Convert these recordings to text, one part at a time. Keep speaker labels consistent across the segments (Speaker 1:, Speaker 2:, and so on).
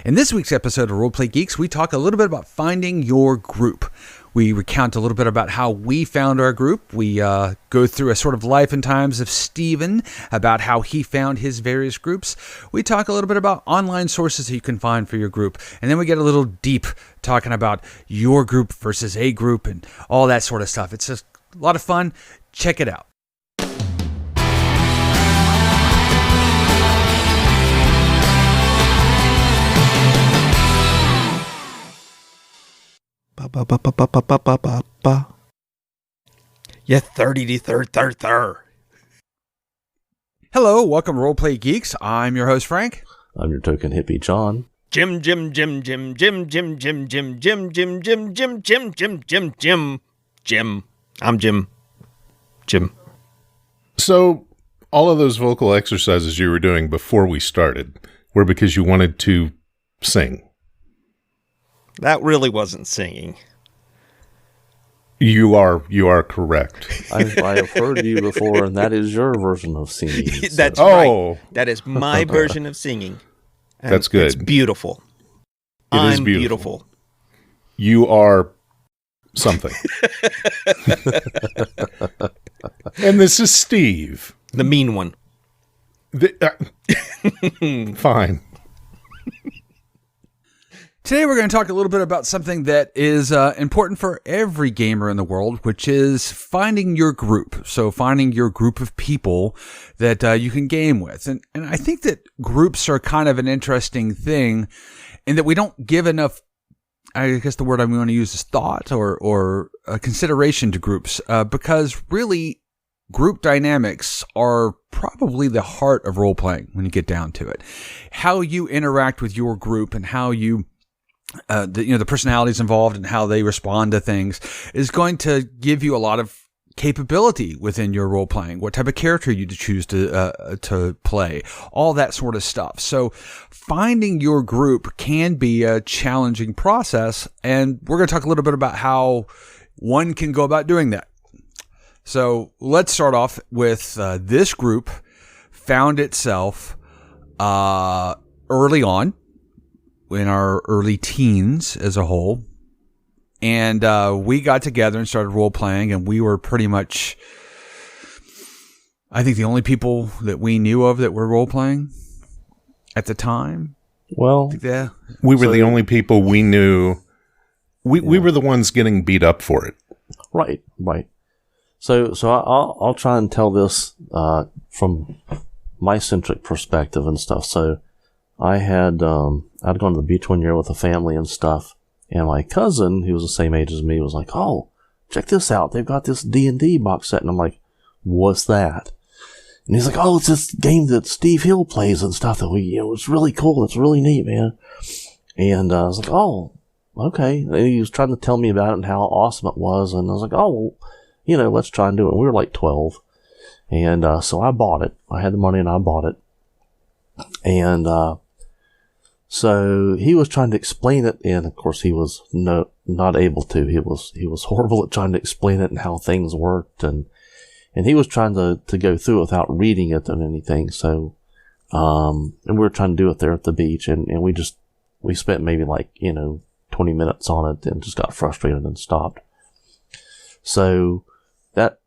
Speaker 1: In this week's episode of Roleplay Geeks, we talk a little bit about finding your group. We recount a little bit about how we found our group. We go through a sort of life and times of Steven, about how he found his various groups. We talk a little bit about online sources that you can find for your group. And then we get a little deep talking about your group versus a group and all that sort of stuff. It's just a lot of fun. Check it out.
Speaker 2: Yeah, 30
Speaker 1: Hello, welcome to Roleplay Geeks. I'm your host, Frank.
Speaker 3: I'm your token hippie, John.
Speaker 2: Jim. I'm Jim.
Speaker 4: So, all of those vocal exercises you were doing before we started were because you wanted to sing.
Speaker 2: That really wasn't singing.
Speaker 4: You are correct.
Speaker 3: I have heard you before, and that is your version of singing.
Speaker 2: That's
Speaker 3: so.
Speaker 2: right. That is my version of singing. And
Speaker 4: that's good.
Speaker 2: It's beautiful.
Speaker 4: It is beautiful. You are something. And this is Steve.
Speaker 2: The mean one.
Speaker 4: Fine.
Speaker 1: Today we're going to talk a little bit about something that is important for every gamer in the world, which is finding your group. So finding your group of people that you can game with. And I think that groups are kind of an interesting thing in that we don't give enough, I guess the word I'm going to use is thought or consideration to groups because really group dynamics are probably the heart of role-playing when you get down to it. How you interact with your group and how you the personalities involved and how they respond to things is going to give you a lot of capability within your role playing, what type of character you choose to play, all that sort of stuff. So finding your group can be a challenging process, and we're going to talk a little bit about how one can go about doing that. So let's start off with this group found itself early on in our early teens as a whole. And we got together and started role-playing, and we were pretty much, I think, the only people that we knew of that were role-playing at the time.
Speaker 3: Well,
Speaker 4: we were the only people we knew. We were the ones getting beat up for it. Right.
Speaker 3: So I'll try and tell this from my centric perspective and stuff. So I had I'd gone to the beach one year with a family and stuff, and my cousin, who was the same age as me, was like, "Oh, check this out! They've got this D&D box set," and I'm like, "What's that?" And he's like, "Oh, it's this game that Steve Hill plays and stuff that it's really cool. It's really neat, man." And I was like, "Oh, okay." And he was trying to tell me about it and how awesome it was, and I was like, "Oh, well, let's try and do it." And we were like 12, and so I bought it. I had the money and I bought it, and so he was trying to explain it, and of course he was not able to. He was horrible at trying to explain it and how things worked, and he was trying to go through it without reading it and anything. So, and we were trying to do it there at the beach, and we spent maybe 20 minutes on it and just got frustrated and stopped. So that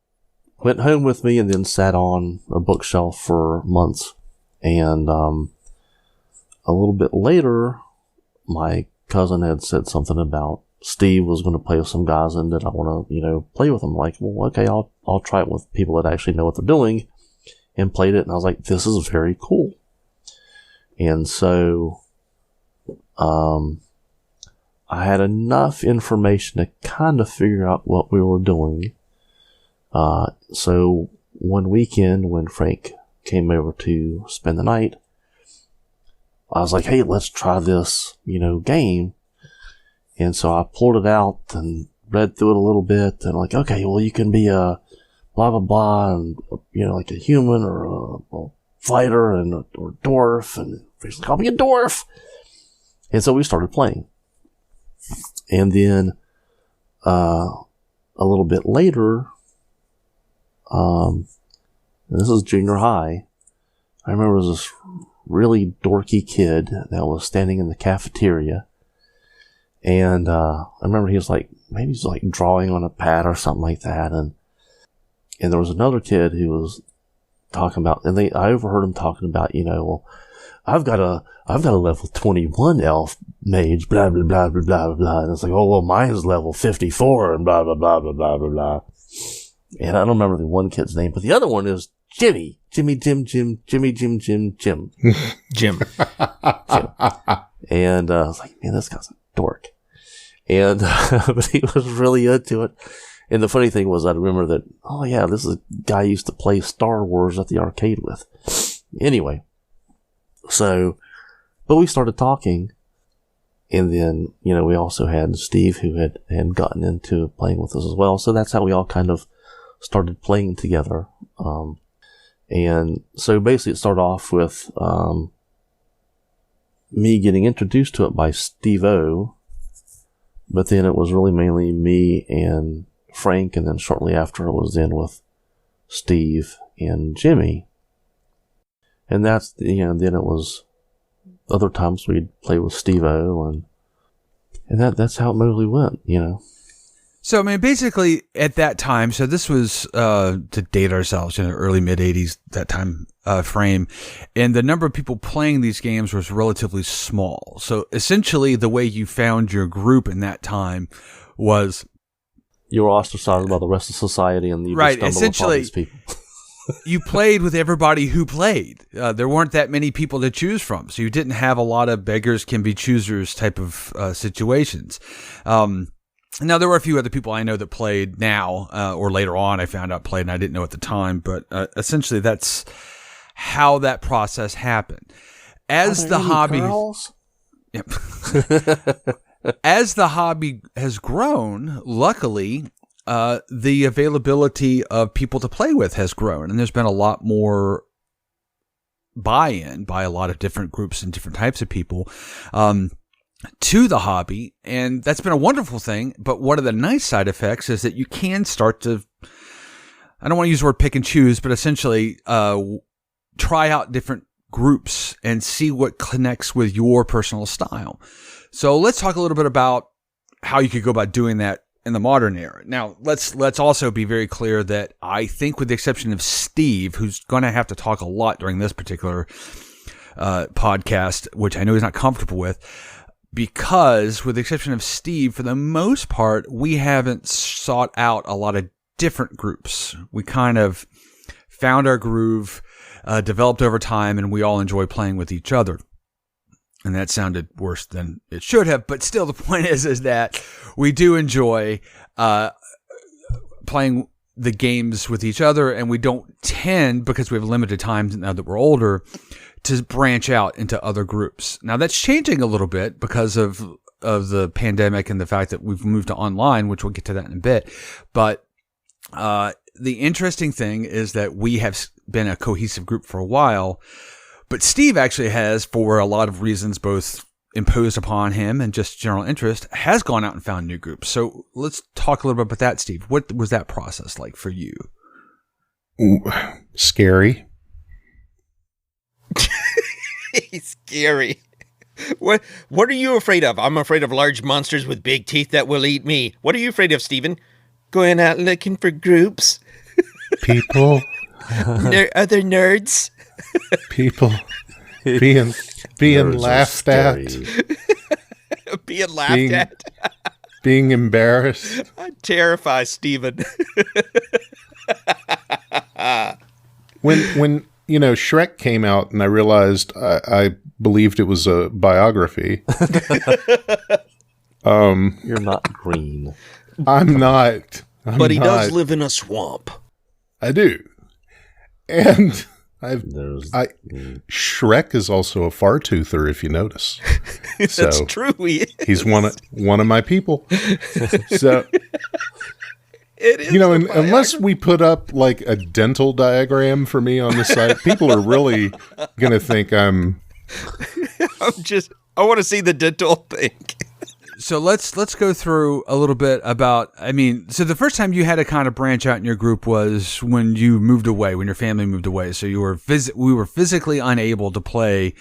Speaker 3: went home with me and then sat on a bookshelf for months, and a little bit later, my cousin had said something about Steve was going to play with some guys and that I want to, play with them. Like, well, okay, I'll try it with people that actually know what they're doing, and played it. And I was like, this is very cool. And so, I had enough information to kind of figure out what we were doing. So one weekend when Frank came over to spend the night, I was like, hey, let's try this, game. And so I pulled it out and read through it a little bit and like, okay, well, you can be a blah, blah, blah, and, like a human or a fighter or dwarf. And he's like, I'll be a dwarf. And so we started playing. And then, a little bit later, this is junior high. I remember this really dorky kid that was standing in the cafeteria. And I remember he was like, maybe he was like drawing on a pad or something like that. And there was another kid who was talking about, and I overheard him talking about, well, I've got a level 21 elf mage, blah, blah, blah, blah, blah, blah. And it's like, oh, well, mine's level 54 and blah, blah, blah, blah, blah, blah, blah. And I don't remember the one kid's name, but the other one is Jimmy. Jim. Jim. And I was like, man, this guy's a dork. And but he was really into it. And the funny thing was, I remember that, oh yeah, this is a guy I used to play Star Wars at the arcade with. Anyway, so, but we started talking, and then, we also had Steve who had gotten into playing with us as well. So that's how we all kind of started playing together. And so basically it started off with me getting introduced to it by Steve-O, but then it was really mainly me and Frank, and then shortly after it was in with Steve and Jimmy. And that's, then it was other times we'd play with Steve-O, and that's how it mostly went,
Speaker 1: So, I mean, basically at that time, so this was, to date ourselves, early mid-'80s, that time frame, and the number of people playing these games was relatively small. So essentially the way you found your group in that time was...
Speaker 3: You were ostracized by the rest of society, and you
Speaker 1: right,
Speaker 3: just stumbled upon these people.
Speaker 1: You played with everybody who played. There weren't that many people to choose from, so you didn't have a lot of beggars can be choosers type of situations. Now, there were a few other people I know that played now, or later on I found out played, and I didn't know at the time, but essentially that's how that process happened. As the hobby... Yep. As the hobby has grown, luckily, the availability of people to play with has grown, and there's been a lot more buy-in by a lot of different groups and different types of people to the hobby, and that's been a wonderful thing. But one of the nice side effects is that you can start to, I don't want to use the word pick and choose, but essentially try out different groups and see what connects with your personal style. So let's talk a little bit about how you could go about doing that in the modern era. Now, let's also be very clear that I think, with the exception of Steve, who's going to have to talk a lot during this particular podcast, which I know he's not comfortable with, because with the exception of Steve, for the most part, we haven't sought out a lot of different groups. We kind of found our groove, developed over time, and we all enjoy playing with each other. And that sounded worse than it should have, but still the point is that we do enjoy playing the games with each other, and we don't tend, because we have limited time now that we're older, to branch out into other groups. Now that's changing a little bit because of the pandemic and the fact that we've moved to online, which we'll get to that in a bit. But the interesting thing is that we have been a cohesive group for a while, but Steve actually has, for a lot of reasons, both imposed upon him and just general interest, has gone out and found new groups. So let's talk a little bit about that, Steve. What was that process like for you?
Speaker 4: Ooh, scary.
Speaker 2: Scary. What are you afraid of? I'm afraid of large monsters with big teeth that will eat me. What are you afraid of, Stephen? Going out looking for groups?
Speaker 4: People.
Speaker 2: Other nerds?
Speaker 4: People. Being laughed at.
Speaker 2: Being laughed at?
Speaker 4: Being embarrassed.
Speaker 2: I'm terrified, Stephen.
Speaker 4: When Shrek came out and I realized I believed it was a biography.
Speaker 3: You're not green.
Speaker 4: I'm not.
Speaker 2: But he does live in a swamp.
Speaker 4: I do. And Shrek is also a far-toother, if you notice.
Speaker 2: That's true.
Speaker 4: He's one of my people. So
Speaker 2: it is.
Speaker 4: Unless we put up like a dental diagram for me on the site, people are really going to think I want
Speaker 2: to see the dental thing.
Speaker 1: So let's go through a little bit about. I mean, so the first time you had to kind of branch out in your group was when you moved away, when your family moved away. So you were we were physically unable to play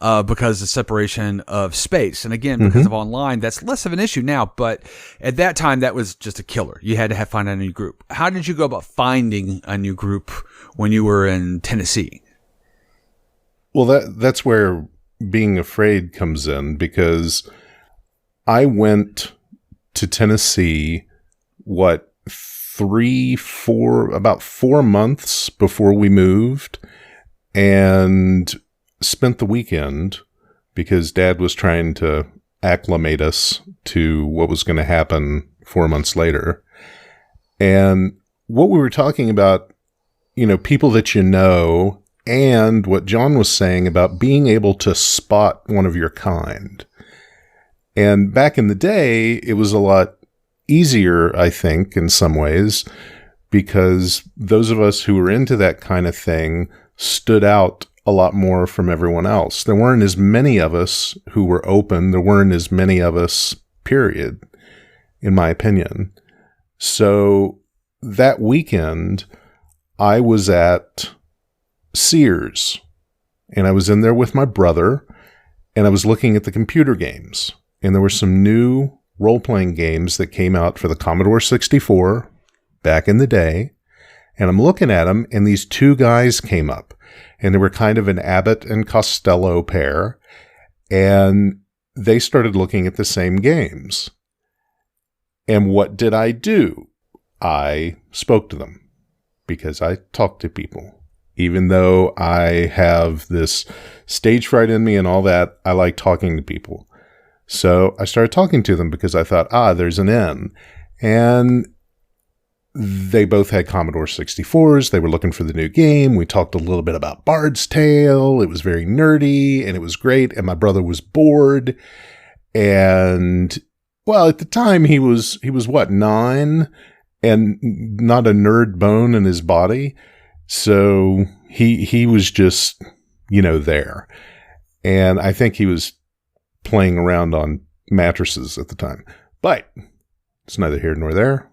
Speaker 1: because of separation of space, and again because of online. That's less of an issue now, but at that time that was just a killer. You had to find a new group. How did you go about finding a new group when you were in Tennessee?
Speaker 4: Well, that's where being afraid comes in, because I went to Tennessee, about 4 months before we moved, and spent the weekend because Dad was trying to acclimate us to what was going to happen 4 months later. And what we were talking about, people that and what John was saying about being able to spot one of your kind. And back in the day, it was a lot easier, I think, in some ways, because those of us who were into that kind of thing stood out a lot more from everyone else. There weren't as many of us who were open. There weren't as many of us, period, in my opinion. So that weekend, I was at Sears, and I was in there with my brother, and I was looking at the computer games, and there were some new role-playing games that came out for the Commodore 64 back in the day, and I'm looking at them, and these two guys came up, and they were kind of an Abbott and Costello pair, and they started looking at the same games. And what did I do? I spoke to them, because I talk to people. Even though I have this stage fright in me and all that, I like talking to people. So I started talking to them because I thought, there's an N. And they both had Commodore 64s. They were looking for the new game. We talked a little bit about Bard's Tale. It was very nerdy, and it was great. And my brother was bored. And, well, at the time, he was what, 9? And not a nerd bone in his body. So he was just, there. And I think he was playing around on mattresses at the time. But it's neither here nor there.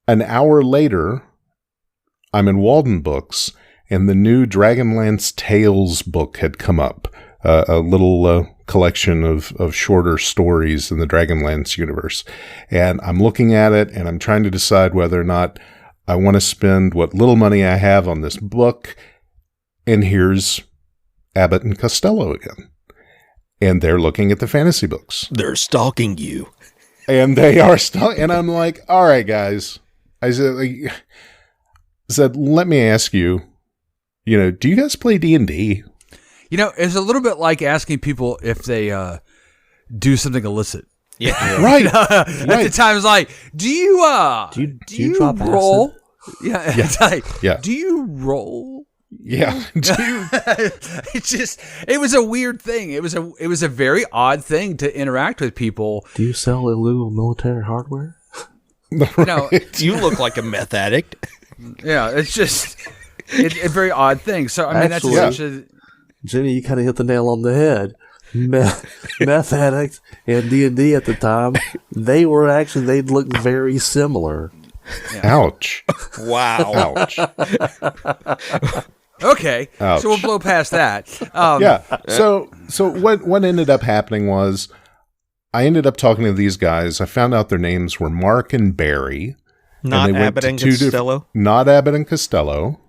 Speaker 4: An hour later, I'm in Walden Books, and the new Dragonlance Tales book had come up. A little collection of shorter stories in the Dragonlance universe. And I'm looking at it, and I'm trying to decide whether or not I want to spend what little money I have on this book. And here's Abbott and Costello again. And they're looking at the fantasy books.
Speaker 2: They're stalking you.
Speaker 4: And they are stalking. And I'm like, all right, guys. I said, let me ask you, do you guys play D&D?
Speaker 1: It's a little bit like asking people if they do something illicit.
Speaker 2: Yeah.
Speaker 4: Right.
Speaker 1: At the time, it's like, do you
Speaker 3: drop
Speaker 1: roll?
Speaker 3: acid?
Speaker 1: Yeah. It's like,
Speaker 4: yeah.
Speaker 1: Do you roll?
Speaker 4: Yeah.
Speaker 1: It was a weird thing. It was a very odd thing to interact with people.
Speaker 3: Do you sell illegal military hardware?
Speaker 2: You look like a meth addict.
Speaker 1: Yeah. It's just a very odd thing. So, I mean,
Speaker 3: Actually,
Speaker 1: that's such a...
Speaker 3: Jimmy, you kind of hit the nail on the head. Meth addicts and D&D at the time, they looked very similar.
Speaker 4: Yeah. Ouch.
Speaker 2: Wow.
Speaker 4: Ouch.
Speaker 1: Okay.
Speaker 4: Ouch.
Speaker 1: So we'll blow past that.
Speaker 4: Yeah. So what ended up happening was I ended up talking to these guys. I found out their names were Mark and Barry.
Speaker 2: Not
Speaker 4: and they
Speaker 2: Abbott and Costello?
Speaker 4: Not Abbott and Costello,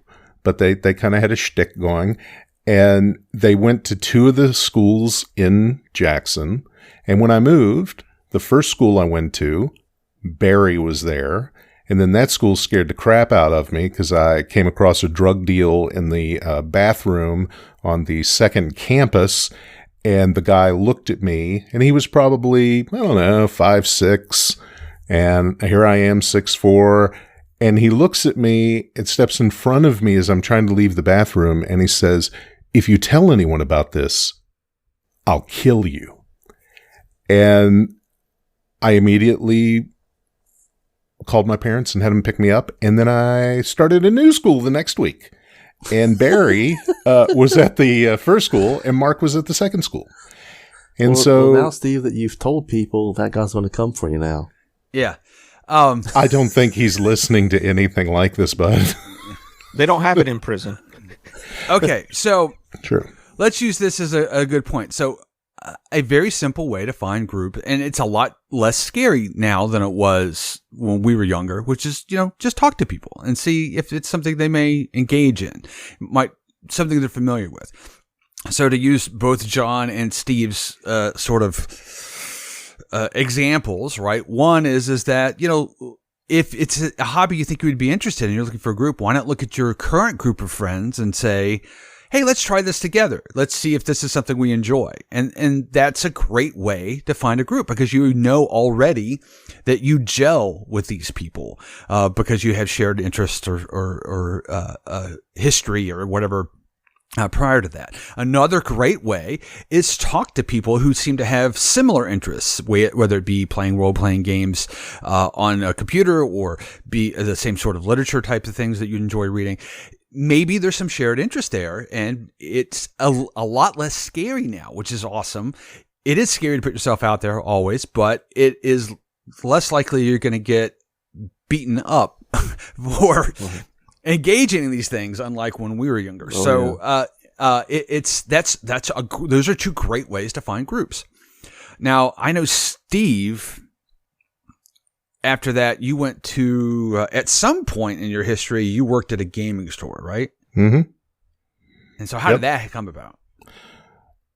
Speaker 4: but they kind of had a shtick going. And they went to 2 of the schools in Jackson. And when I moved, the first school I went to, Barry was there. And then that school scared the crap out of me because I came across a drug deal in the bathroom on the second campus. And the guy looked at me, and he was probably, 5'6". And here I am, 6'4". And he looks at me and steps in front of me as I'm trying to leave the bathroom. And he says, "If you tell anyone about this, I'll kill you." And I immediately called my parents and had them pick me up. And then I started a new school the next week. And Barry was at the first school, and Mark was at the second school. And
Speaker 3: well, now, Steve, that you've told people, that guy's going to come for you now.
Speaker 1: Yeah.
Speaker 4: I don't think he's listening to anything like this, bud.
Speaker 2: They don't have it in prison.
Speaker 1: Okay, so
Speaker 4: True.
Speaker 1: let's use this as a good point. So a very simple way to find group, and it's a lot less scary now than it was when we were younger, which is, just talk to people and see if it's something they may engage in, something they're familiar with. So to use both John and Steve's sort of examples, right? One is that, if it's a hobby you think you would be interested in, you're looking for a group, why not look at your current group of friends and say, hey, let's try this together. Let's see if this is something we enjoy. And that's a great way to find a group, because you know already that you gel with these people because you have shared interests or history or whatever. Prior to that, another great way is talk to people who seem to have similar interests, whether it be playing role-playing games on a computer or be the same sort of literature type of things that you enjoy reading. Maybe there's some shared interest there, and it's a lot less scary now, which is awesome. It is scary to put yourself out there always, but it is less likely you're going to get beaten up for engaging in these things, unlike when we were younger. Those are two great ways to find groups. Now, I know Steve, after that, you went to, at some point in your history, you worked at a gaming store, right?
Speaker 4: Mm-hmm.
Speaker 1: And so how did that come about?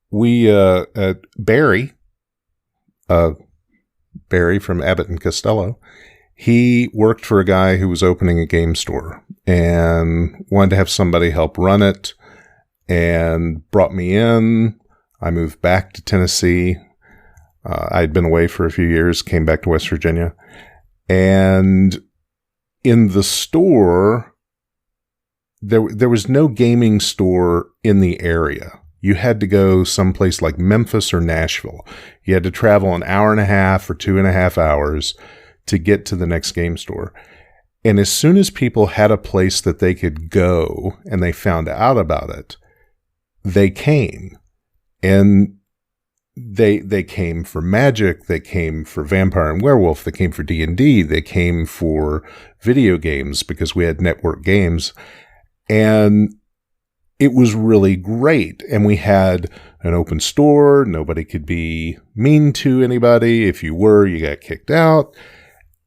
Speaker 4: We, Barry from Abbott and Costello, he worked for a guy who was opening a game store and wanted to have somebody help run it, and brought me in. I moved back to Tennessee. I'd been away for a few years, came back to West Virginia. And in the store, there was no gaming store in the area. You had to go someplace like Memphis or Nashville. You had to travel an hour and a half or 2.5 hours to get to the next game store. And as soon as people had a place that they could go and they found out about it, they came. And they came for Magic, they came for Vampire and Werewolf, they came for D&D, they came for video games because we had network games. And it was really great. And we had an open store. Nobody could be mean to anybody. If you were, you got kicked out.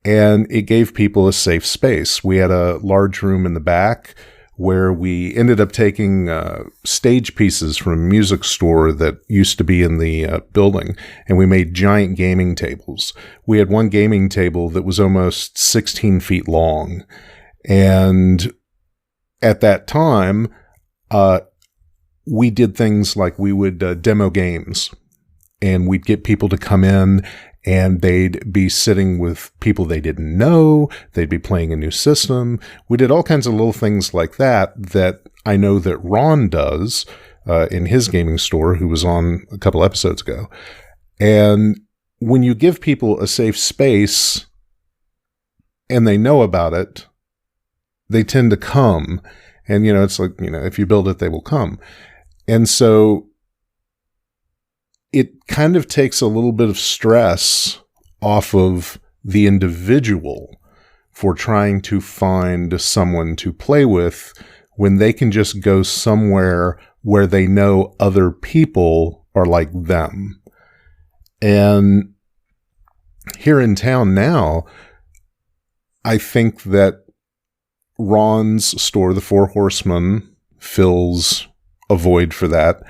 Speaker 4: And it gave people a safe space. We had a large room in the back where we ended up taking stage pieces from a music store that used to be in the building, and we made giant gaming tables. We had one gaming table that was almost 16 feet long. And at that time, we did things like we would demo games, and we'd get people to come in, and they'd be sitting with people they didn't know. They'd be playing a new system. We did all kinds of little things like that I know that Ron does in his gaming store, who was on a couple episodes ago. And when you give people a safe space and they know about it, they tend to come. And, it's like, if you build it, they will come. And so it kind of takes a little bit of stress off of the individual for trying to find someone to play with when they can just go somewhere where they know other people are like them. And here in town now, I think that Ron's store, the Four Horsemen, fills a void for that.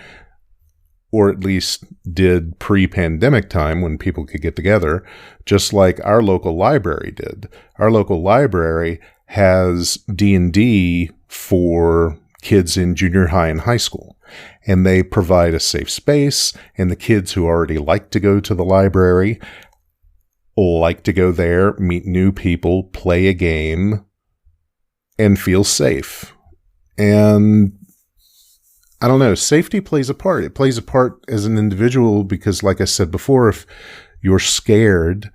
Speaker 4: Or at least did pre-pandemic time when people could get together, just like our local library did. Our local library has D&D for kids in junior high and high school, and they provide a safe space, and the kids who already like to go to the library like to go there, meet new people, play a game, and feel safe. And I don't know, safety plays a part. It plays a part as an individual because, like I said before, if you're scared,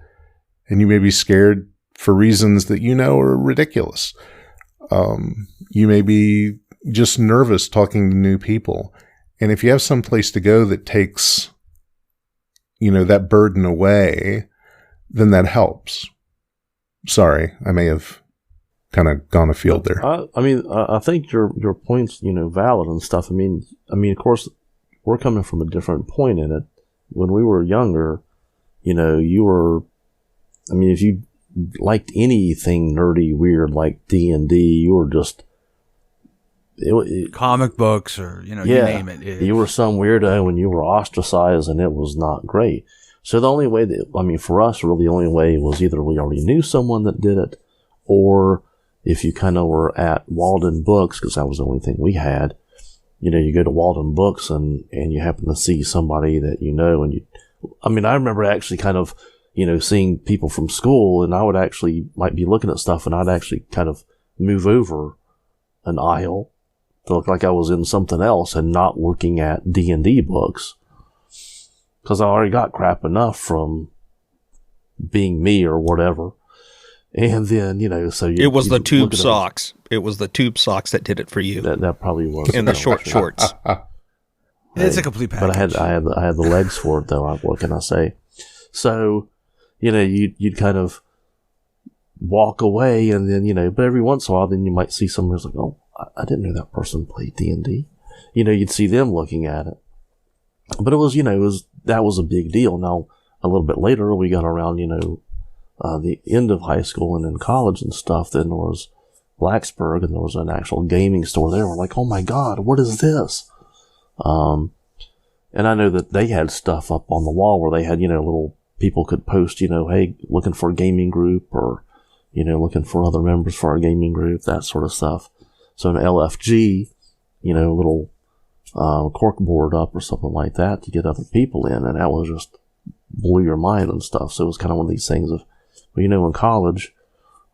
Speaker 4: and you may be scared for reasons that are ridiculous, you may be just nervous talking to new people. And if you have some place to go that takes that burden away, then that helps. Sorry, I may have kind of gone afield there.
Speaker 3: I think your point's, valid and stuff. I mean, of course, we're coming from a different point in it. When we were younger, you were, if you liked anything nerdy, weird, like D&D, you were just,
Speaker 1: comic books or, you name it.
Speaker 3: You were some weirdo and you were ostracized, and it was not great. So the only way for us, really the only way was either we already knew someone that did it, or if you kind of were at Walden Books, because that was the only thing we had, you go to Walden Books and you happen to see somebody that and I remember actually kind of, seeing people from school, and I would actually might be looking at stuff, and I'd actually kind of move over an aisle to look like I was in something else and not looking at D&D books, because I already got crap enough from being me or whatever. And then, so
Speaker 2: it was the tube socks. It was the tube socks that did it for you.
Speaker 3: That probably was.
Speaker 2: And the short shorts.
Speaker 1: It's a complete package.
Speaker 3: But I had the legs for it, though. What can I say? So, you'd kind of walk away, and then, but every once in a while, then you might see someone who's like, oh, I didn't know that person played D&D. You'd see them looking at it. But it was, that was a big deal. Now, a little bit later, we got around, the end of high school and in college and stuff, then there was Blacksburg, and there was an actual gaming store there. We're like, oh my God, what is this? And I know that they had stuff up on the wall where they had, little people could post, hey, looking for a gaming group, or, looking for other members for our gaming group, that sort of stuff. So an LFG, little cork board up or something like that to get other people in, and that was just blew your mind and stuff. So it was kind of one of these things of, in college,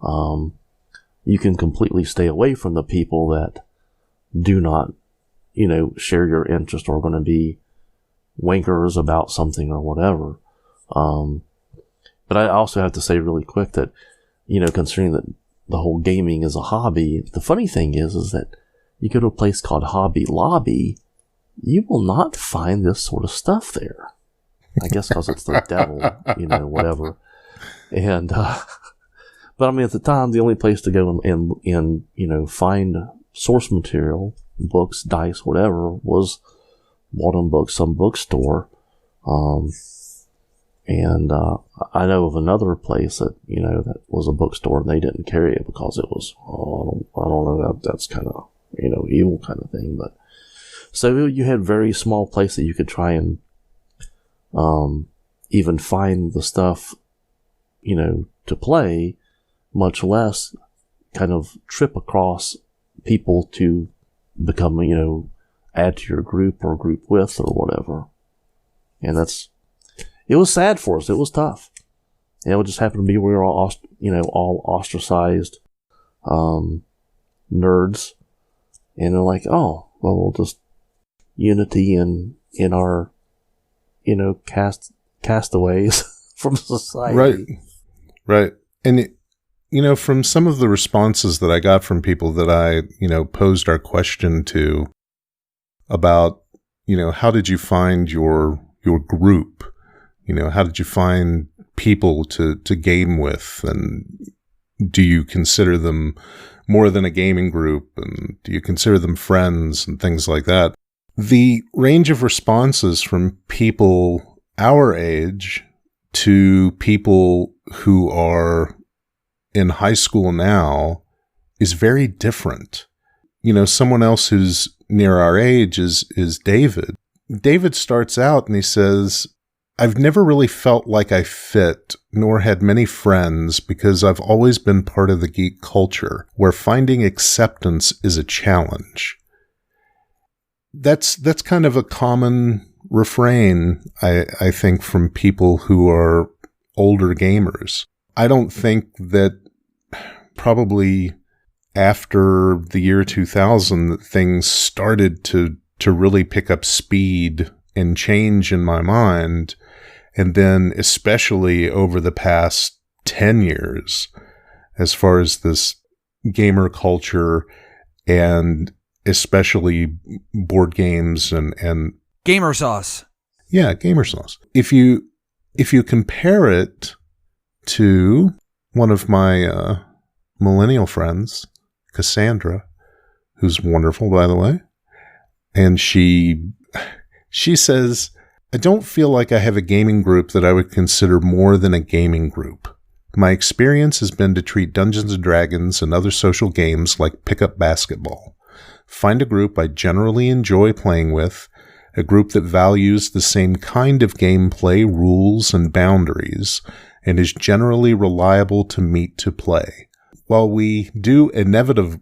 Speaker 3: you can completely stay away from the people that do not, share your interest or are going to be wankers about something or whatever. But I also have to say really quick that, considering that the whole gaming is a hobby, the funny thing is that you go to a place called Hobby Lobby, you will not find this sort of stuff there. I guess because it's the devil, whatever. And, but at the time, the only place to go and find source material, books, dice, whatever, was Walden Books, some bookstore. And I know of another place that, that was a bookstore, and they didn't carry it because it was, I don't know, that's kind of, evil kind of thing. But so you had very small place that you could try and even find the stuff, to play, much less kind of trip across people to become, add to your group or group with or whatever. And it was sad for us. It was tough. And it just happened to be we were all, all ostracized, nerds. And they're like, oh, well, we'll just unity in our, castaways from society.
Speaker 4: Right. And, from some of the responses that I got from people that I, posed our question to about, how did you find your group? How did you find people to game with? And do you consider them more than a gaming group? And do you consider them friends and things like that? The range of responses from people our age to people who are in high school now is very different. Someone else who's near our age is David. David starts out and he says, I've never really felt like I fit, nor had many friends, because I've always been part of the geek culture, where finding acceptance is a challenge. That's kind of a common refrain, I think, from people who are older gamers. I don't think that probably after the year 2000 that things started to really pick up speed and change in my mind. And then especially over the past 10 years, as far as this gamer culture and especially board games and
Speaker 1: gamer sauce.
Speaker 4: Yeah, gamer sauce. If you if you compare it to one of my millennial friends, Cassandra, who's wonderful, by the way, and she says, I don't feel like I have a gaming group that I would consider more than a gaming group. My experience has been to treat Dungeons & Dragons and other social games like pickup basketball. Find a group I generally enjoy playing with, a group that values the same kind of gameplay, rules, and boundaries, and is generally reliable to meet to play. While we do inevitably...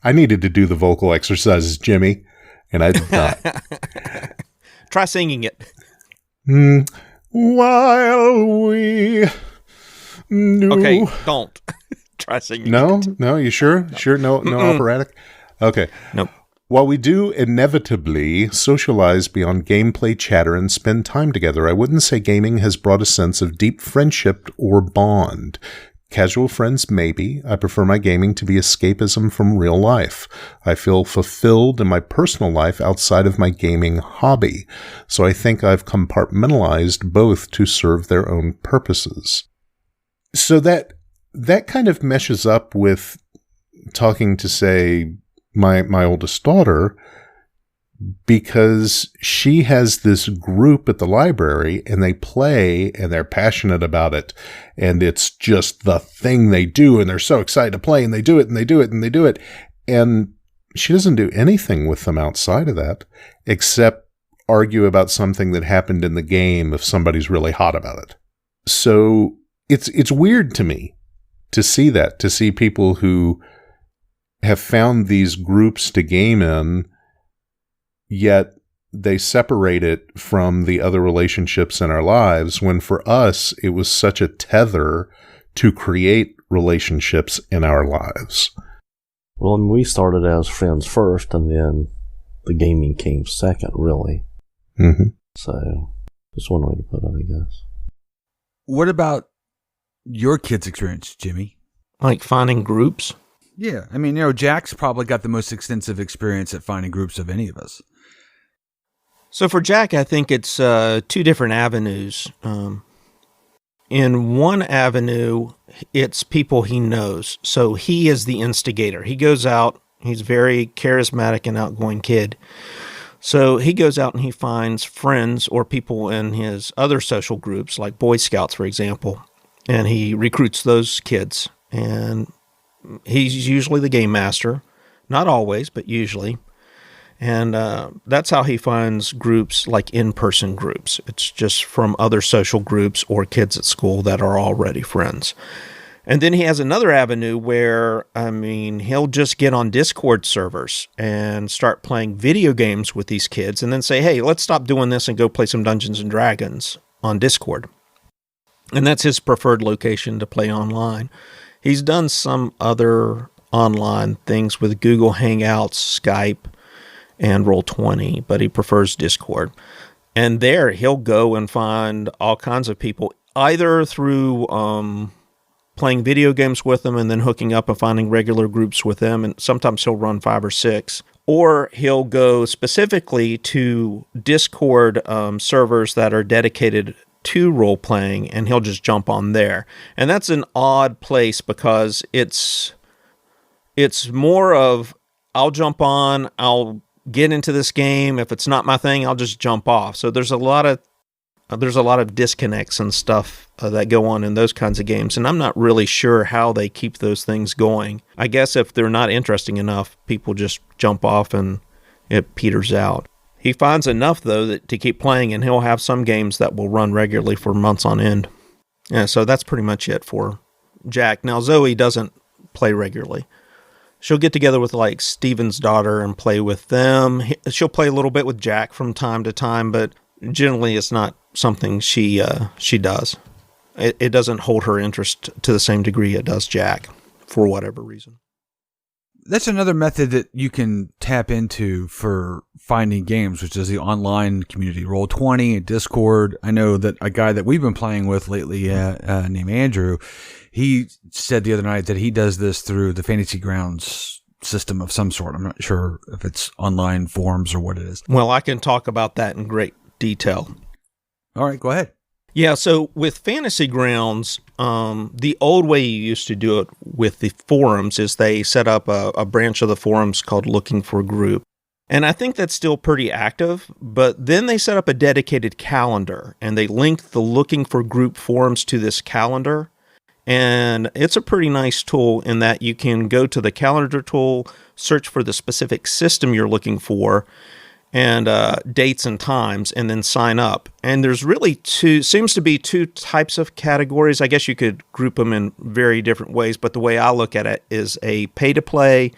Speaker 4: I needed to do the vocal exercises, Jimmy, and I did not.
Speaker 2: Try singing it.
Speaker 4: While we do...
Speaker 2: Okay, don't. Try singing it.
Speaker 4: No, you sure? No. Sure, no operatic? Okay.
Speaker 2: Nope.
Speaker 4: While we do inevitably socialize beyond gameplay chatter and spend time together, I wouldn't say gaming has brought a sense of deep friendship or bond. Casual friends, maybe. I prefer my gaming to be escapism from real life. I feel fulfilled in my personal life outside of my gaming hobby, so I think I've compartmentalized both to serve their own purposes. So that kind of meshes up with talking to, say, my oldest daughter, because she has this group at the library and they play and they're passionate about it and it's just the thing they do and they're so excited to play and they do it and they do it and they do it. And she doesn't do anything with them outside of that except argue about something that happened in the game if somebody's really hot about it. So it's weird to me to see people who have found these groups to game in, yet they separate it from the other relationships in our lives, when for us, it was such a tether to create relationships in our lives.
Speaker 3: Well, I mean, we started as friends first, and then the gaming came second, really.
Speaker 4: Mm-hmm.
Speaker 3: So, that's one way to put it, I guess.
Speaker 1: What about your kids' experience, Jimmy?
Speaker 2: Like finding groups?
Speaker 1: Yeah. I mean, Jack's probably got the most extensive experience at finding groups of any of us.
Speaker 2: So for Jack, I think it's two different avenues. In one avenue, it's people he knows. So he is the instigator. He goes out. He's a very charismatic and outgoing kid. So he goes out and he finds friends or people in his other social groups, like Boy Scouts, for example, and he recruits those kids. And he's usually the game master. Not always, but usually. And that's how he finds groups, like in-person groups. It's just from other social groups or kids at school that are already friends. And then he has another avenue where, he'll just get on Discord servers and start playing video games with these kids and then say, hey, let's stop doing this and go play some Dungeons and Dragons on Discord. And that's his preferred location to play online. He's done some other online things with Google Hangouts, Skype, and Roll20, but he prefers Discord. And there he'll go and find all kinds of people, either through playing video games with them and then hooking up and finding regular groups with them, and sometimes he'll run 5 or 6. Or he'll go specifically to Discord servers that are dedicated to role-playing, and he'll just jump on there. And that's an odd place because it's more of, I'll jump on, I'll get into this game. If it's not my thing, I'll just jump off. So there's a lot of disconnects and stuff that go on in those kinds of games, and I'm not really sure how they keep those things going. I guess if they're not interesting enough, people just jump off and it peters out. He finds enough, though, to keep playing, and he'll have some games that will run regularly for months on end. Yeah, so that's pretty much it for Jack. Now, Zoe doesn't play regularly. She'll get together with, like, Steven's daughter and play with them. She'll play a little bit with Jack from time to time, but generally it's not something she does. It doesn't hold her interest to the same degree it does Jack, for whatever reason.
Speaker 1: That's another method that you can tap into for finding games, which is the online community, Roll20 and Discord. I know that a guy that we've been playing with lately, named Andrew, he said the other night that he does this through the Fantasy Grounds system of some sort. I'm not sure if it's online forums or what it is.
Speaker 2: Well, I can talk about that in great detail.
Speaker 1: All right, go ahead.
Speaker 2: Yeah, so with Fantasy Grounds, the old way you used to do it with the forums is they set up a branch of the forums called Looking for Group. And I think that's still pretty active, but then they set up a dedicated calendar and they linked the Looking for Group forums to this calendar. And it's a pretty nice tool in that you can go to the calendar tool, search for the specific system you're looking for, and dates and times, and then sign up. And there's really seems to be two types of categories. I guess you could group them in very different ways, but the way I look at it is a pay-to-play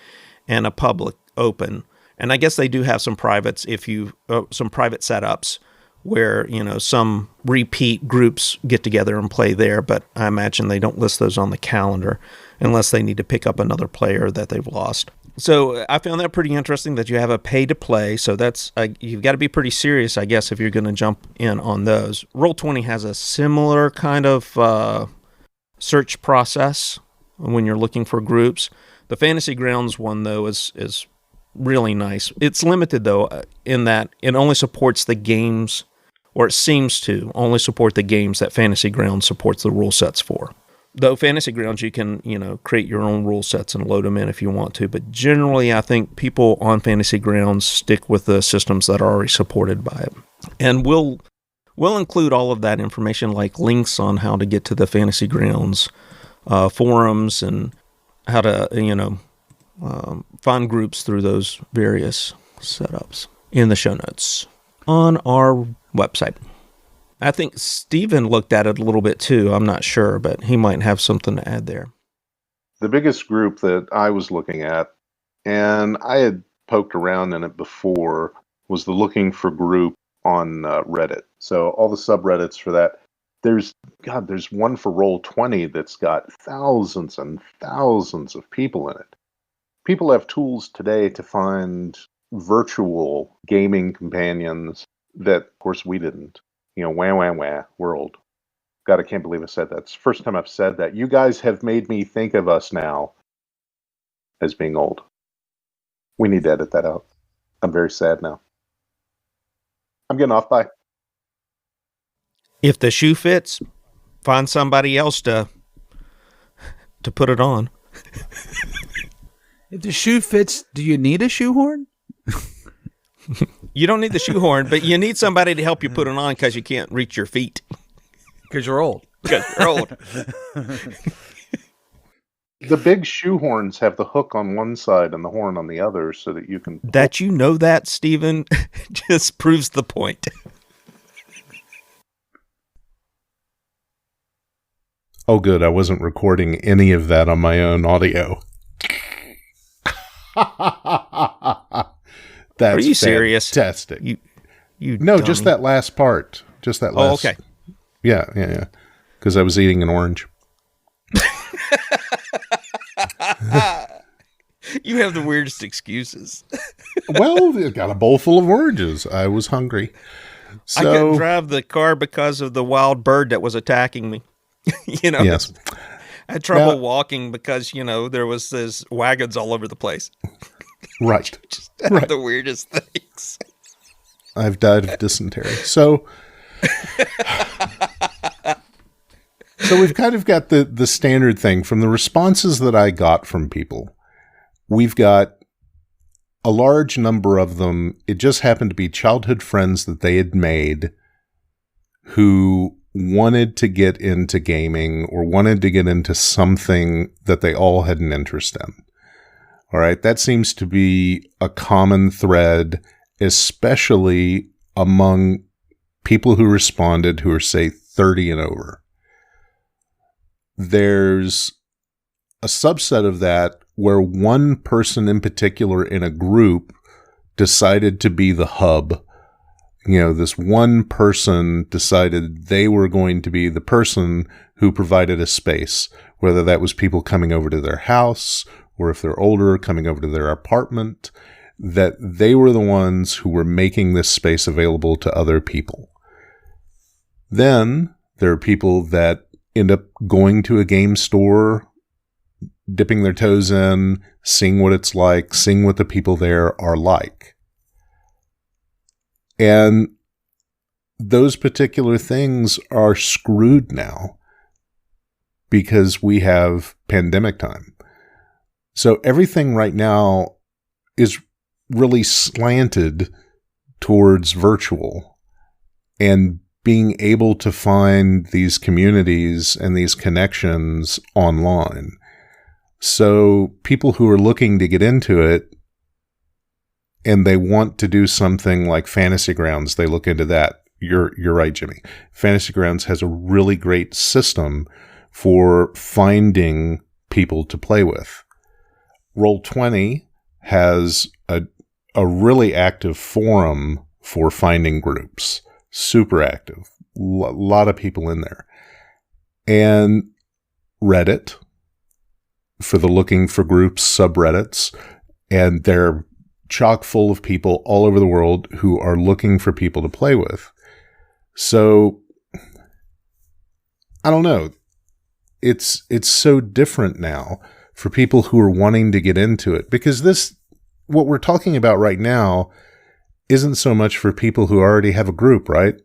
Speaker 2: and a public open. And I guess they do have some privates some private setups where, some repeat groups get together and play there, but I imagine they don't list those on the calendar unless they need to pick up another player that they've lost. So I found that pretty interesting that you have a pay-to-play. So that's you've got to be pretty serious, I guess, if you're going to jump in on those. Roll20 has a similar kind of search process when you're looking for groups. The Fantasy Grounds one, though, is really nice. It's limited, though, in that it only supports the games, or it seems to only support the games that Fantasy Grounds supports the rule sets for. Though Fantasy Grounds, you can, create your own rule sets and load them in if you want to. But generally, I think people on Fantasy Grounds stick with the systems that are already supported by it. And we'll include all of that information, like links on how to get to the Fantasy Grounds forums and how to, find groups through those various setups in the show notes on our website. I think Steven looked at it a little bit too. I'm not sure, but he might have something to add there.
Speaker 4: The biggest group that I was looking at, and I had poked around in it before, was the Looking for Group on Reddit. So all the subreddits for that. There's one for Roll20 that's got thousands and thousands of people in it. People have tools today to find virtual gaming companions that, of course, we didn't. Wah, we're old. God, I can't believe I said that. It's the first time I've said that. You guys have made me think of us now as being old. We need to edit that out. I'm very sad now. I'm getting off. Bye.
Speaker 2: If the shoe fits, find somebody else to put it on.
Speaker 1: If the shoe fits, do you need a shoehorn?
Speaker 2: You don't need the shoehorn, but you need somebody to help you put it on because you can't reach your feet.
Speaker 1: Because you're old.
Speaker 2: Because you're old.
Speaker 4: The big shoehorns have the hook on one side and the horn on the other so that you can...
Speaker 2: That you know that, Stephen, just proves the point.
Speaker 4: Oh, good. I wasn't recording any of that on my own audio. That's
Speaker 2: Are you serious?
Speaker 4: Fantastic.
Speaker 2: You
Speaker 4: no,
Speaker 2: dummy.
Speaker 4: just that last part. Just that last.
Speaker 2: Oh, okay.
Speaker 4: Yeah. Because I was eating an orange.
Speaker 2: You have the weirdest excuses.
Speaker 4: Well, I got a bowl full of oranges. I was hungry. So,
Speaker 2: I couldn't drive the car because of the wild bird that was attacking me.
Speaker 4: Yes.
Speaker 2: I had trouble walking because, there was this wagons all over the place.
Speaker 4: Right.
Speaker 2: Just
Speaker 4: right.
Speaker 2: The weirdest things.
Speaker 4: I've died of dysentery. So we've kind of got the standard thing from the responses that I got from people. We've got a large number of them. It just happened to be childhood friends that they had made who wanted to get into gaming or wanted to get into something that they all had an interest in. All right. That seems to be a common thread, especially among people who responded who are, say, 30 and over. There's a subset of that where one person in particular in a group decided to be the hub. This one person decided they were going to be the person who provided a space, whether that was people coming over to their house or if they're older, coming over to their apartment, that they were the ones who were making this space available to other people. Then there are people that end up going to a game store, dipping their toes in, seeing what it's like, seeing what the people there are like. And those particular things are screwed now because we have pandemic time. So everything right now is really slanted towards virtual and being able to find these communities and these connections online. So people who are looking to get into it and they want to do something like Fantasy Grounds, they look into that. You're right, Jimmy. Fantasy Grounds has a really great system for finding people to play with. Roll20 has a really active forum for finding groups. Super active. A lot of people in there. And Reddit for the looking for groups subreddits. And they're chock full of people all over the world who are looking for people to play with. So, I don't know. It's so different now for people who are wanting to get into it, because what we're talking about right now isn't so much for people who already have a group, right?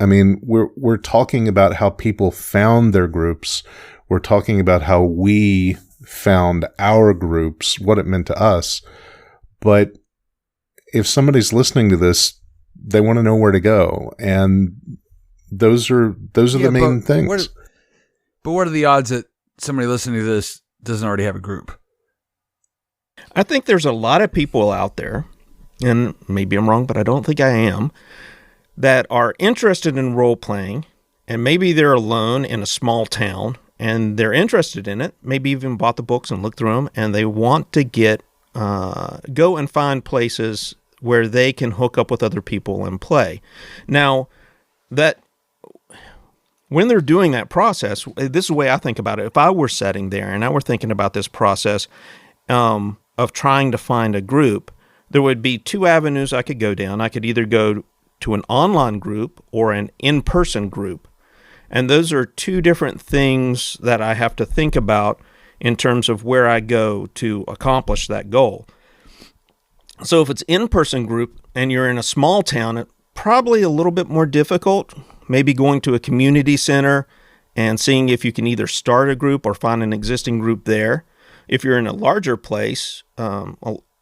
Speaker 4: I mean, we're talking about how people found their groups. We're talking about how we found our groups, what it meant to us. But if somebody's listening to this, they want to know where to go, and those are the main things.
Speaker 1: But what are the odds that somebody listening to this doesn't already have a group?
Speaker 2: I think there's a lot of people out there, and maybe I'm wrong, but I don't think I am, that are interested in role-playing, and maybe they're alone in a small town, and they're interested in it, maybe even bought the books and looked through them, and they want to go and find places where they can hook up with other people and play. Now, when they're doing that process, this is the way I think about it. If I were sitting there and I were thinking about this process of trying to find a group, there would be two avenues I could go down. I could either go to an online group or an in-person group. And those are two different things that I have to think about in terms of where I go to accomplish that goal. So if it's in-person group and you're in a small town, it's probably a little bit more difficult, maybe going to a community center and seeing if you can either start a group or find an existing group there. If you're in a larger place, an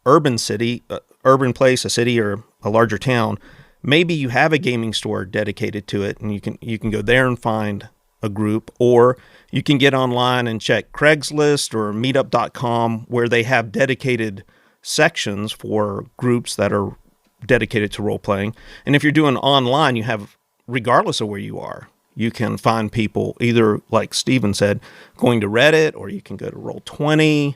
Speaker 2: urban place, a city, or a larger town, maybe you have a gaming store dedicated to it, and you can go there and find a group, or you can get online and check Craigslist or meetup.com, where they have dedicated sections for groups that are dedicated to role-playing. And if you're doing online, you have, regardless of where you are, you can find people either, like Steven said, going to Reddit, or you can go to Roll20.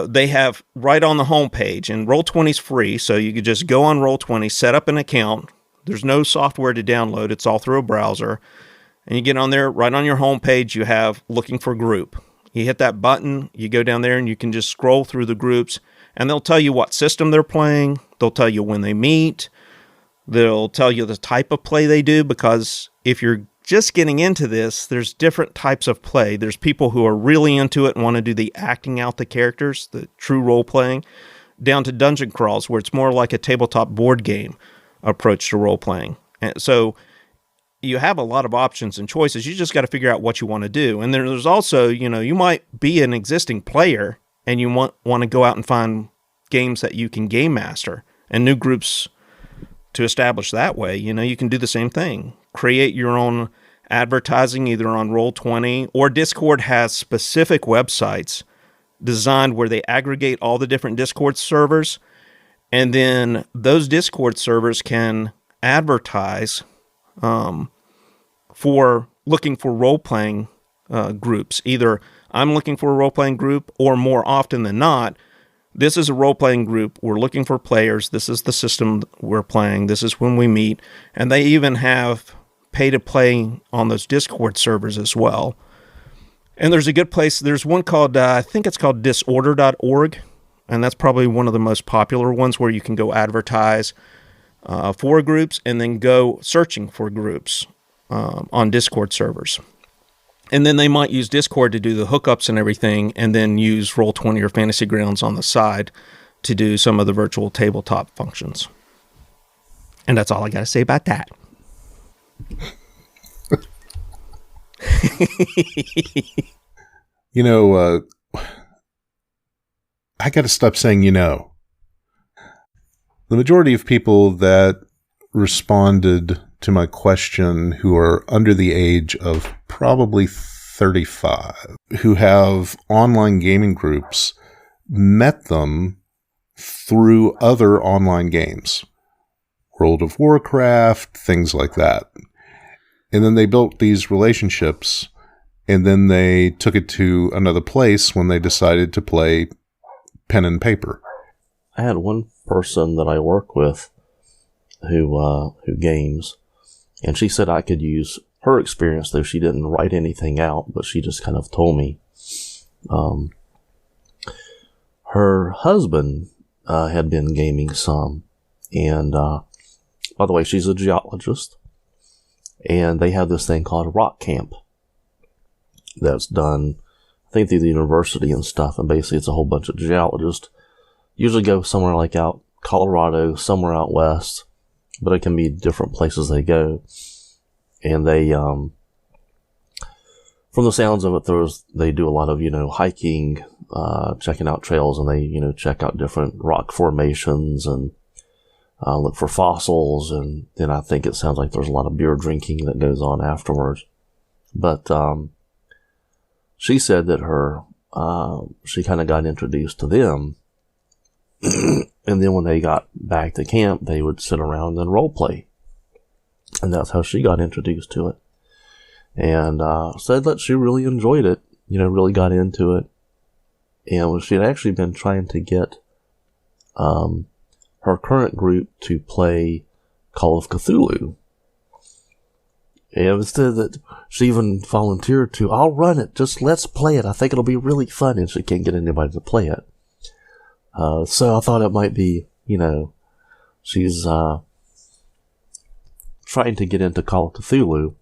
Speaker 2: They have right on the homepage, and Roll20 is free, so you could just go on Roll20, set up an account. There's no software to download. It's all through a browser. And you get on there, right on your homepage, you have looking for group. You hit that button, you go down there, and you can just scroll through the groups, and they'll tell you what system they're playing. They'll tell you when they meet. They'll tell you the type of play they do, because if you're just getting into this, there's different types of play. There's people who are really into it and want to do the acting out the characters, the true role-playing, down to dungeon crawls, where it's more like a tabletop board game approach to role-playing. And so you have a lot of options and choices. You just got to figure out what you want to do. And there's also, you might be an existing player and you want to go out and find games that you can game master and new groups to establish that way. You can do the same thing. Create your own advertising either on Roll20, or Discord has specific websites designed where they aggregate all the different Discord servers, and then those Discord servers can advertise for looking for role-playing groups. Either I'm looking for a role-playing group, or more often than not, this is a role-playing group. We're looking for players. This is the system we're playing. This is when we meet. And they even have pay-to-play on those Discord servers as well. And there's a good place. There's one called, I think it's called disorder.org. And that's probably one of the most popular ones, where you can go advertise for groups and then go searching for groups on Discord servers. And then they might use Discord to do the hookups and everything, and then use Roll20 or Fantasy Grounds on the side to do some of the virtual tabletop functions. And that's all I got to say about that.
Speaker 4: You know, I got to stop saying, The majority of people that responded to my question who are under the age of probably 35, who have online gaming groups, met them through other online games. World of Warcraft, things like that. And then they built these relationships, and then they took it to another place when they decided to play pen and paper.
Speaker 3: I had one person that I work with who games, and she said I could use her experience, though she didn't write anything out, but she just kind of told me. Her husband had been gaming some, and by the way, she's a geologist, and they have this thing called Rock Camp that's done, I think, through the university and stuff, and basically it's a whole bunch of geologists. Usually go somewhere like out Colorado, somewhere out west, but it can be different places they go. And they, from the sounds of it, they do a lot of, hiking, checking out trails, and they, check out different rock formations and look for fossils. And then I think it sounds like there's a lot of beer drinking that goes on afterwards. But she said that she kind of got introduced to them. And then when they got back to camp, they would sit around and role play. And that's how she got introduced to it. And said that she really enjoyed it, really got into it. And she had actually been trying to get her current group to play Call of Cthulhu. And instead that she even volunteered to, I'll run it, just let's play it. I think it'll be really fun. And she can't get anybody to play it. So I thought it might be, she's trying to get into Call of Cthulhu.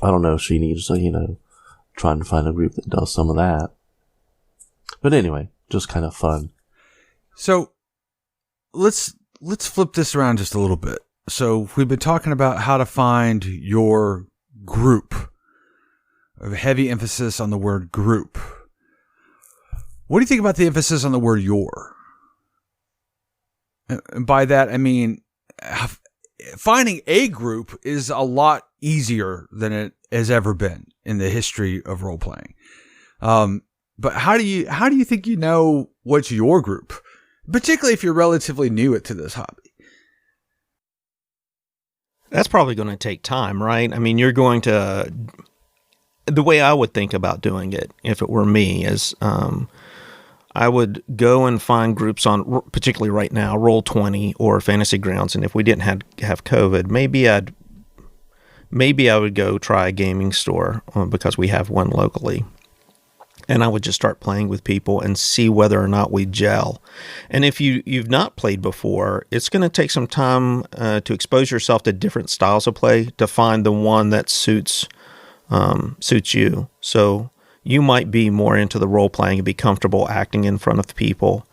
Speaker 3: I don't know if she needs to, trying to find a group that does some of that. But anyway, just kind of fun.
Speaker 1: So let's flip this around just a little bit. So we've been talking about how to find your group. A heavy emphasis on the word group. What do you think about the emphasis on the word your? And by that, I mean, finding a group is a lot easier than it has ever been in the history of role-playing. But how do you think you know what's your group? Particularly if you're relatively new to this hobby.
Speaker 2: That's probably going to take time, right? I mean, you're going to... The way I would think about doing it, if it were me, is... I would go and find groups on, particularly right now, Roll20 or Fantasy Grounds, and if we didn't have COVID, maybe I would go try a gaming store because we have one locally, and I would just start playing with people and see whether or not we gel. And if you've not played before, it's going to take some time to expose yourself to different styles of play to find the one that suits you. So you might be more into the role-playing and be comfortable acting in front of people.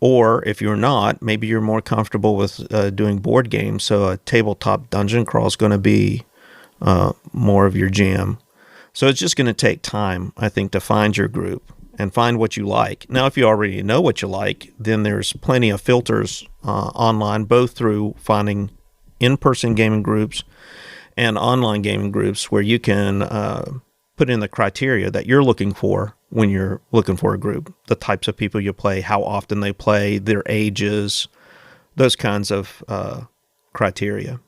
Speaker 2: Or if you're not, maybe you're more comfortable with doing board games, so a tabletop dungeon crawl is going to be more of your jam. So it's just going to take time, I think, to find your group and find what you like. Now, if you already know what you like, then there's plenty of filters online, both through finding in-person gaming groups and online gaming groups where you can... put in the criteria that you're looking for when you're looking for a group, the types of people you play, how often they play, their ages, those kinds of criteria.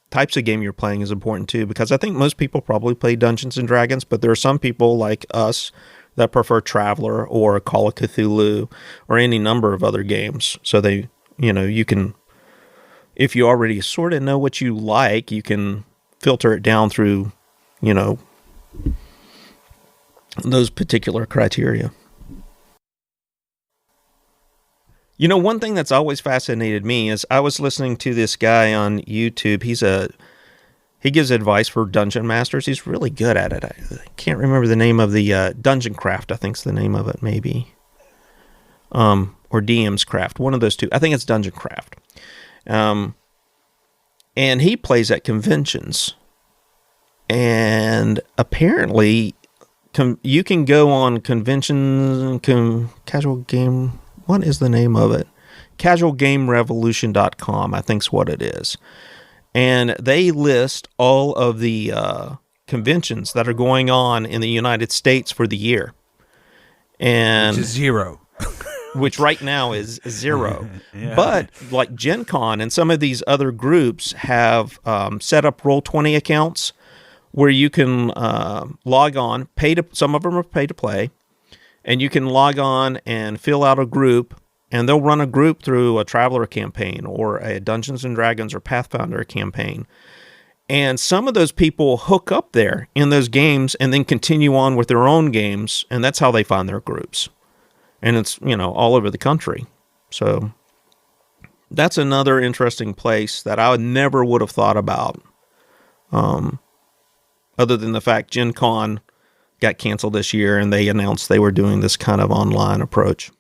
Speaker 2: Types of game you're playing is important too, because I think most people probably play Dungeons and Dragons, but there are some people like us that prefer Traveller or Call of Cthulhu or any number of other games. So they, you can, if you already sort of know what you like, you can filter it down through, those particular criteria. One thing that's always fascinated me is I was listening to this guy on YouTube. He gives advice for dungeon masters. He's really good at it. I can't remember the name of the Dungeon Craft, I think's the name of it, maybe. Or DM's Craft, one of those two. I think it's Dungeon Craft. And he plays at conventions. And apparently, you can go on conventions, casual game. What is the name of it? Casualgamerevolution.com, I think's what it is. And they list all of the conventions that are going on in the United States for the year. And
Speaker 1: Which is 0.
Speaker 2: Which right now is 0. Yeah. But like Gen Con and some of these other groups have set up Roll20 accounts where you can log on, some of them are pay to play, and you can log on and fill out a group, and they'll run a group through a Traveler campaign or a Dungeons & Dragons or Pathfinder campaign. And some of those people hook up there in those games and then continue on with their own games, and that's how they find their groups. And it's, all over the country. So that's another interesting place that I never would have thought about. Other than the fact Gen Con got canceled this year and they announced they were doing this kind of online approach.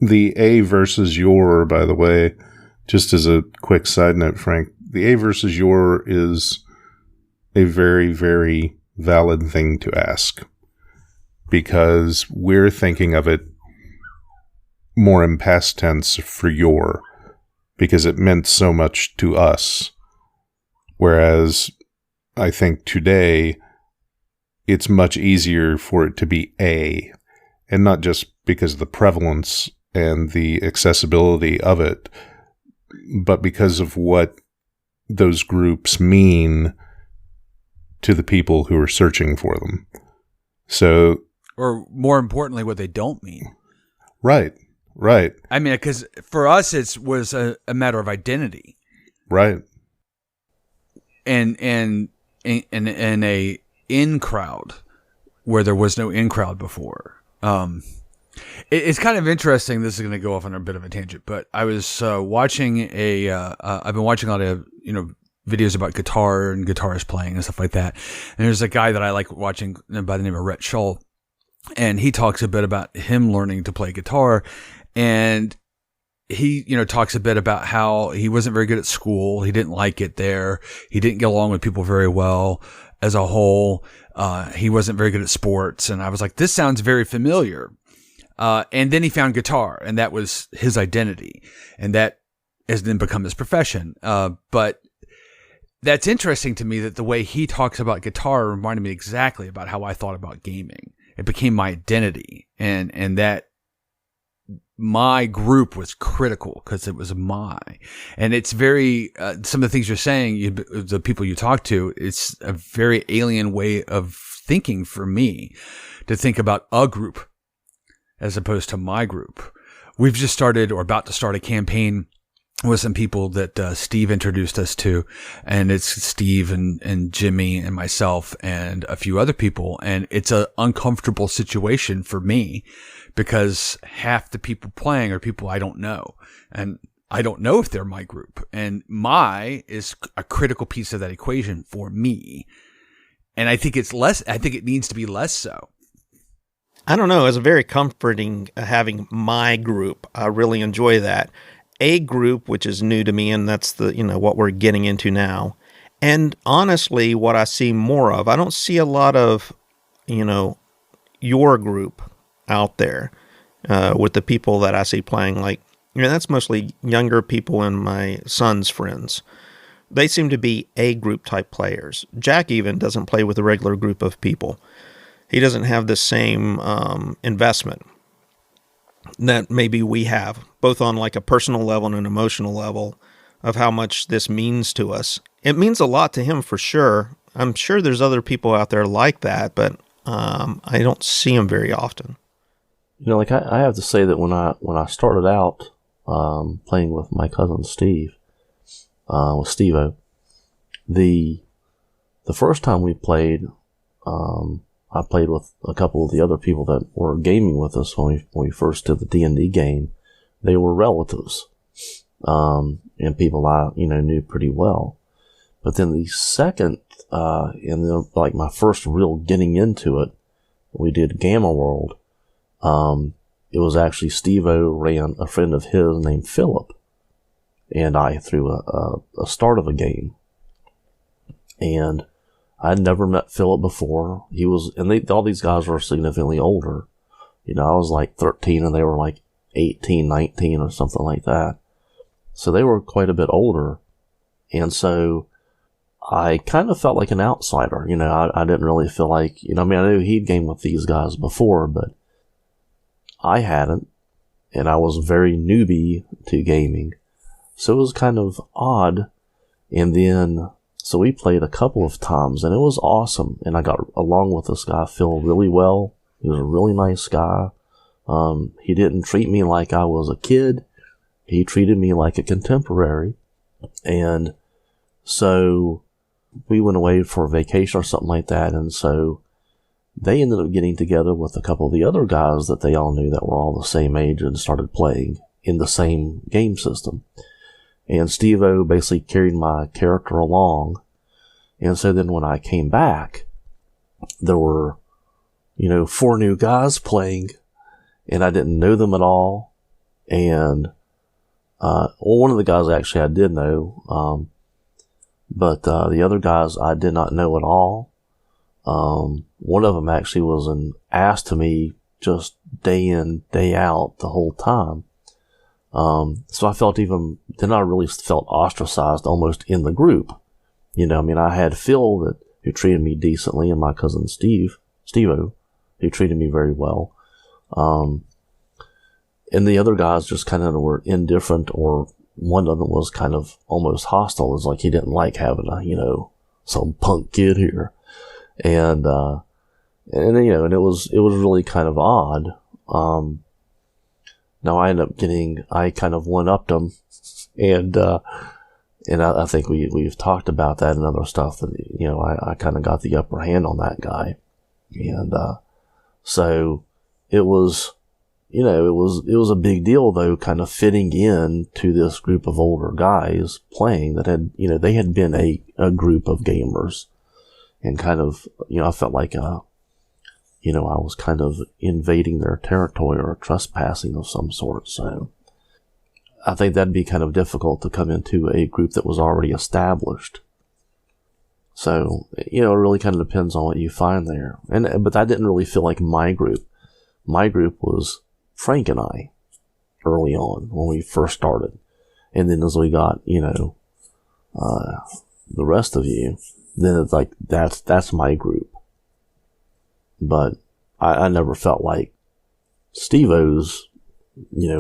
Speaker 4: The A versus your, by the way, just as a quick side note, Frank, the A versus your is a very, very valid thing to ask. Because we're thinking of it more in past tense for your, because it meant so much to us. Whereas I think today it's much easier for it to be A, and not just because of the prevalence and the accessibility of it, but because of what those groups mean to the people who are searching for them. So,
Speaker 1: or more importantly, what they don't mean.
Speaker 4: Right.
Speaker 1: I mean, because for us, it was a matter of identity.
Speaker 4: Right.
Speaker 1: And a in crowd where there was no in crowd before. It's kind of interesting. This is going to go off on a bit of a tangent, but I was watching I've been watching a lot of videos about guitar and guitarists playing and stuff like that. And there's a guy that I like watching by the name of Rhett Shull, and he talks a bit about him learning to play guitar, and he, talks a bit about how he wasn't very good at school. He didn't like it there. He didn't get along with people very well as a whole. He wasn't very good at sports. And I was like, this sounds very familiar. And then he found guitar, and that was his identity. And that has then become his profession. But that's interesting to me that the way he talks about guitar reminded me exactly about how I thought about gaming. It became my identity. And that my group was critical because it was and it's very, some of the things you're saying, the people you talk to, it's a very alien way of thinking for me to think about a group as opposed to my group. We've just started or about to start a campaign with some people that Steve introduced us to, and it's Steve and Jimmy and myself and a few other people, and it's an uncomfortable situation for me because half the people playing are people I don't know, and I don't know if they're my group, and my is a critical piece of that equation for me, and I think it needs to be less so.
Speaker 2: I don't know. It's very comforting having my group. I really enjoy that. A group, which is new to me, and that's the what we're getting into now. And honestly, what I see more of, I don't see a lot of your group out there with the people that I see playing. Like, that's mostly younger people and my son's friends. They seem to be A group type players. Jack even doesn't play with a regular group of people. He doesn't have the same investment that maybe we have, both on like a personal level and an emotional level, of how much this means to us. It means a lot to him for sure. I'm sure there's other people out there like that, but I don't see them very often.
Speaker 3: Like I have to say that when I started out playing with my cousin Steve, with Steve-O, the first time we played, I played with a couple of the other people that were gaming with us when we first did the D&D game. They were relatives, and people I knew pretty well. But then the second, and then like my first real getting into it, we did Gamma World. It was actually Steve-O ran a friend of his named Philip, and I threw a start of a game, and I'd never met Philip before. All these guys were significantly older. You know, I was like 13 and they were like 18, 19 or something like that. So they were quite a bit older. And so I kind of felt like an outsider. You know, I didn't really feel like, I knew he'd gamed with these guys before, but I hadn't. And I was very newbie to gaming. So it was kind of odd. And then, so we played a couple of times and it was awesome. And I got along with this guy, Phil, really well. He was a really nice guy. He didn't treat me like I was a kid. He treated me like a contemporary. And so we went away for a vacation or something like that. And so they ended up getting together with a couple of the other guys that they all knew that were all the same age and started playing in the same game system. And Steve-O basically carried my character along. And so then when I came back, there were, 4 new guys playing, and I didn't know them at all. And, one of the guys actually I did know, but the other guys I did not know at all. One of them actually was an ass to me just day in, day out the whole time. So I felt I really felt ostracized almost in the group. I had Phil who treated me decently, and my cousin Steve-O, who treated me very well. And the other guys just kind of were indifferent, or one of them was kind of almost hostile. It was like he didn't like having some punk kid here. And it was really kind of odd. Now I kind of one-upped him, and I think we've talked about that and other stuff that, I kind of got the upper hand on that guy. And, so it was, it was a big deal though, kind of fitting in to this group of older guys playing that had, they had been a group of gamers, and kind of, I felt like, I was kind of invading their territory or trespassing of some sort. So I think that'd be kind of difficult to come into a group that was already established. So, it really kind of depends on what you find there. But that didn't really feel like my group. My group was Frank and I early on when we first started. And then as we got, the rest of you, then it's like, that's my group. But I never felt like Steve-O's,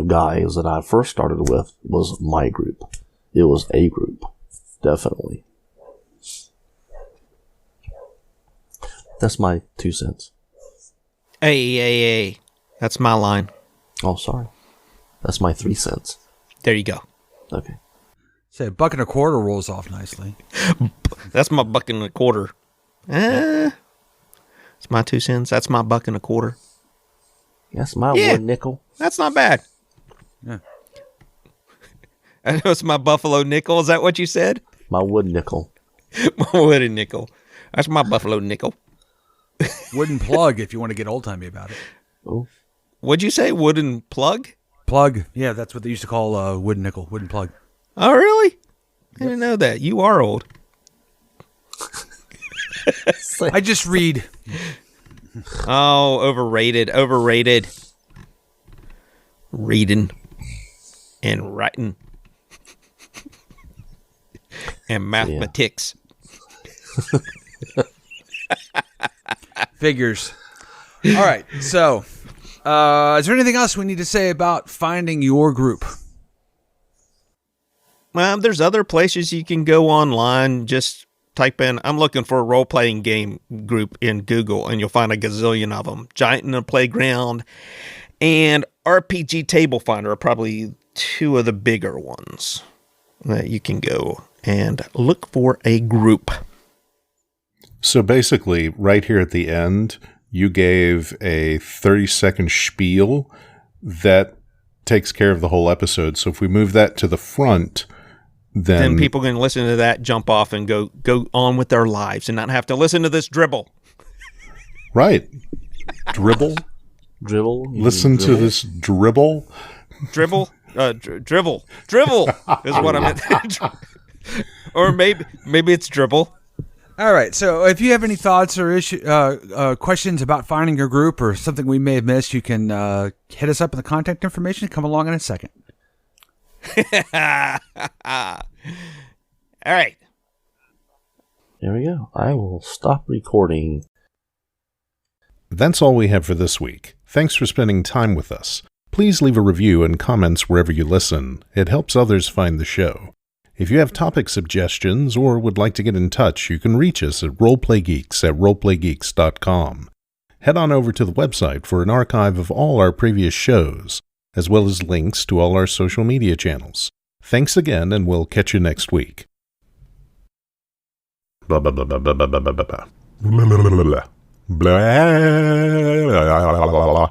Speaker 3: guys that I first started with was my group. It was a group. Definitely. That's my 2 cents.
Speaker 2: Hey. That's my line.
Speaker 3: Oh, sorry. That's my 3 cents.
Speaker 2: There you go.
Speaker 3: Okay.
Speaker 1: Say $1.25 rolls off nicely.
Speaker 2: That's my $1.25. It's my 2 cents. That's my $1.25.
Speaker 3: That's my wood nickel.
Speaker 2: That's not bad.
Speaker 1: Yeah.
Speaker 2: I know it's my buffalo nickel. Is that what you said?
Speaker 3: My wood nickel.
Speaker 2: My wooden nickel. That's my buffalo nickel.
Speaker 1: Wooden plug, if you want to get old-timey about it.
Speaker 3: Oh.
Speaker 2: What'd you say? Wooden plug?
Speaker 1: Plug. Yeah, that's what they used to call wooden nickel, wooden plug.
Speaker 2: Oh, really? I didn't know that. You are old.
Speaker 1: I just read.
Speaker 2: Oh, overrated. Reading and writing and mathematics.
Speaker 1: Figures. All right. So, is there anything else we need to say about finding your group?
Speaker 2: There's other places you can go online. Just type in, I'm looking for a role-playing game group in Google, and you'll find a gazillion of them. Giant in the Playground and RPG Table Finder are probably 2 of the bigger ones that you can go and look for a group.
Speaker 4: So basically, right here at the end, you gave a 30-second spiel that takes care of the whole episode. So if we move that to the front, then
Speaker 2: people can listen to that, jump off, and go on with their lives and not have to listen to this dribble.
Speaker 4: Right. Dribble?
Speaker 3: Dribble?
Speaker 4: Listen to this dribble?
Speaker 2: Dribble? Dribble is what I meant. Or maybe it's dribble.
Speaker 1: All right. So if you have any thoughts or questions about finding your group or something we may have missed, you can hit us up in the contact information. Come along in a second.
Speaker 2: All right.
Speaker 3: There we go. I will stop recording.
Speaker 4: That's all we have for this week. Thanks for spending time with us. Please leave a review and comments wherever you listen. It helps others find the show. If you have topic suggestions or would like to get in touch, you can reach us at roleplaygeeks@roleplaygeeks.com. Head on over to the website for an archive of all our previous shows, as well as links to all our social media channels. Thanks again, and we'll catch you next week. Blah, blah, blah, blah, blah, blah, blah, blah, blah. Blah, blah, blah, blah. Blah, blah, blah, blah, blah.